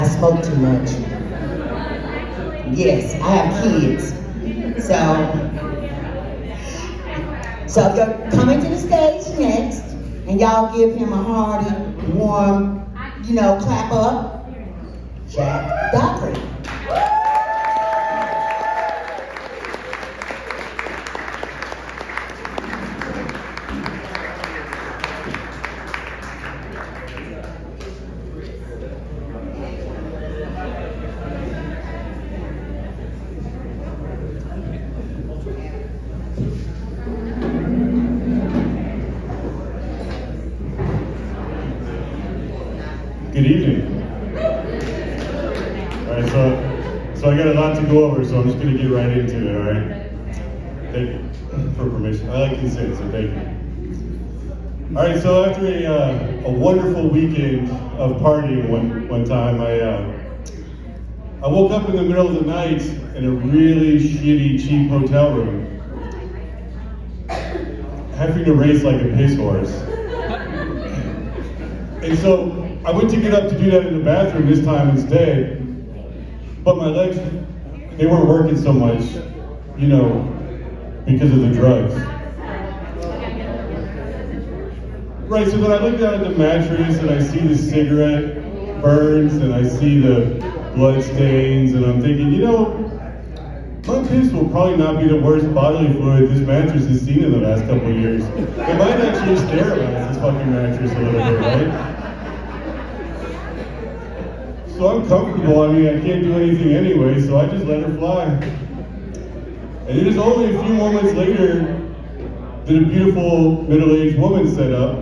I smoke too much. Yes, I have kids. So if you're coming to the stage next, and y'all give him a hearty, warm, clap up, Jack Dockery. Good evening. All right, so I got a lot to go over, so I'm just going to get right into it, all right? Thank you for permission. I like consent, so thank you. All right, so after a wonderful weekend of partying one time, I woke up in the middle of the night in a really shitty, cheap hotel room, having to race like a piss horse. And so I went to get up to do that in the bathroom this time instead, but my legs, they weren't working so much, because of the drugs. Right, so then I look down at the mattress and I see the cigarette burns and I see the blood stains, and I'm thinking, my piss will probably not be the worst bodily fluid this mattress has seen in the last couple of years. It might actually sterilize this fucking mattress a little bit, right? So I'm comfortable, I can't do anything anyway, so I just let her fly. And it is only a few moments later that a beautiful middle-aged woman set up.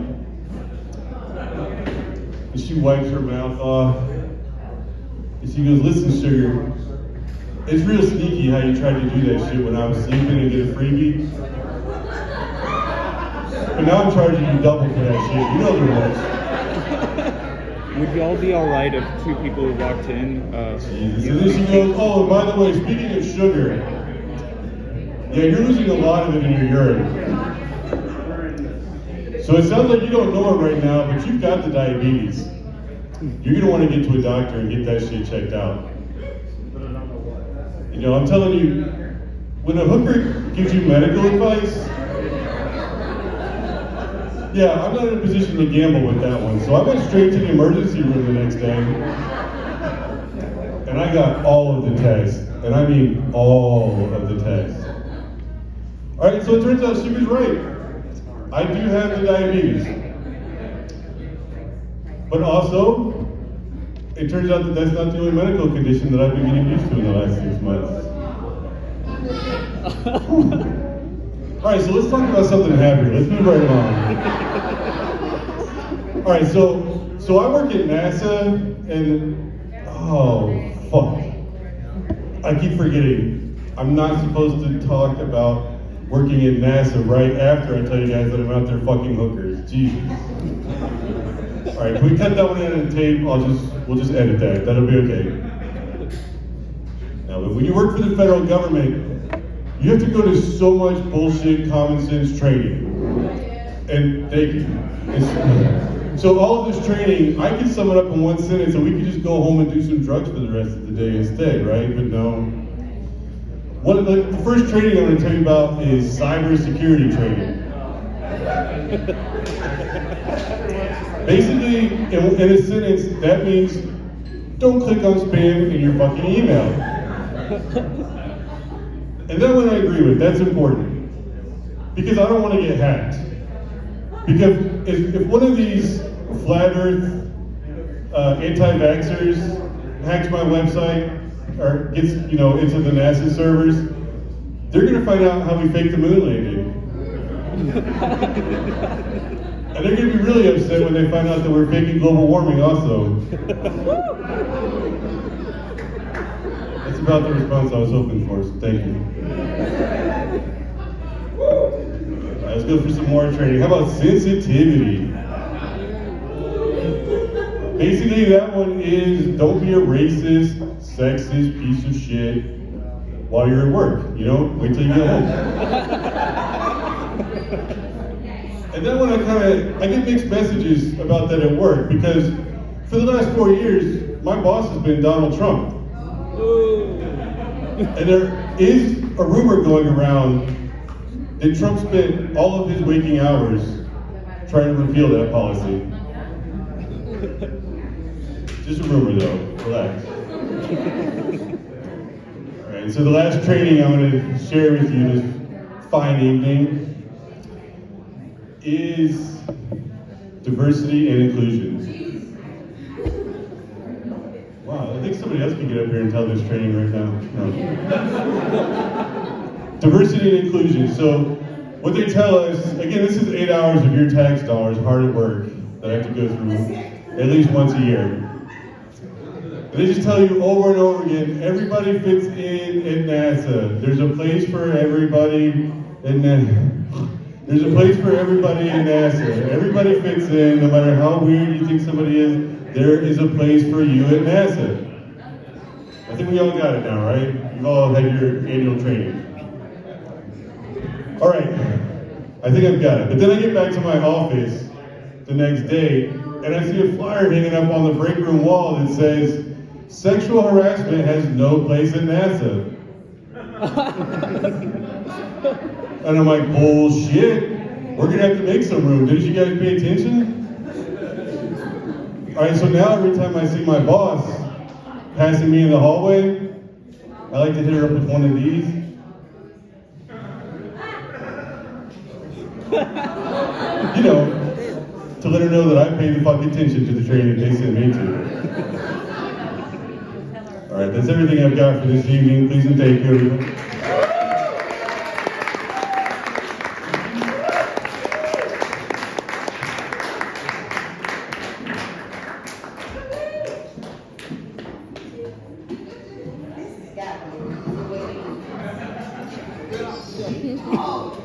And she wipes her mouth off. And she goes, "Listen, sugar, it's real sneaky how you tried to do that shit when I was sleeping and get a freebie. But now I'm charging you double for that shit. You know the rules." Would y'all be alright if two people who walked in? Jesus. And then she goes, "Oh, and by the way, speaking of sugar, yeah, you're losing a lot of it in your urine. So it sounds like you don't know it right now, but you've got the diabetes. You're gonna want to get to a doctor and get that shit checked out." I'm telling you, when a hooker gives you medical advice, yeah, I'm not in a position to gamble with that one. So I went straight to the emergency room the next day, and I got all of the tests, and I mean all of the tests. All right, so it turns out she was right. I do have the diabetes. But also, it turns out that that's not the only medical condition that I've been getting used to in the last 6 months. All right, so let's talk about something happier. Let's move right along. All right, so I work at NASA, and oh fuck, I keep forgetting. I'm not supposed to talk about working at NASA right after I tell you guys that I'm out there fucking hookers. Jesus. All right, can we cut that one out of the tape? We'll just edit that. That'll be okay. Now, but when you work for the federal government, you have to go to so much bullshit common sense training. And thank you. So all of this training, I could sum it up in one sentence and we could just go home and do some drugs for the rest of the day instead, right? But no. The first training I'm going to tell you about is cybersecurity training. Basically, in a sentence, that means don't click on spam in your fucking email. And that one I agree with, that's important. Because I don't want to get hacked. Because if one of these flat earth anti-vaxxers hacks my website or gets into the NASA servers, they're going to find out how we faked the moon landing. And they're going to be really upset when they find out that we're faking global warming also. That's about the response I was hoping for, so thank you. Let's go for some more training. How about sensitivity? Basically, that one is don't be a racist, sexist piece of shit while you're at work. Wait till you get home. And then when I get mixed messages about that at work, because for the last 4 years, my boss has been Donald Trump. And there is a rumor going around that Trump spent all of his waking hours trying to repeal that policy. Just a rumor though, relax. All right, so the last training I'm going to share with you this fine evening is diversity and inclusion. Wow, I think somebody else can get up here and tell this training right now. No. Diversity and inclusion. So what they tell us, again, this is 8 hours of your tax dollars hard at work that I have to go through at least once a year. And they just tell you over and over again, everybody fits in at NASA. There's a place for everybody in NASA. There's a place for everybody in NASA. Everybody fits in, no matter how weird you think somebody is, there is a place for you at NASA. I think we all got it now, right? You've all had your annual training. All right, I think I've got it. But then I get back to my office the next day, and I see a flyer hanging up on the break room wall that says, "Sexual harassment has no place at NASA." And I'm like, bullshit. We're gonna have to make some room. Didn't you guys pay attention? All right, so now every time I see my boss passing me in the hallway, I like to hit her up with one of these. You know, to let her know that I pay the fuck attention to the training they send me to. All right, that's everything I've got for this evening. Please and thank you, everyone. Oh.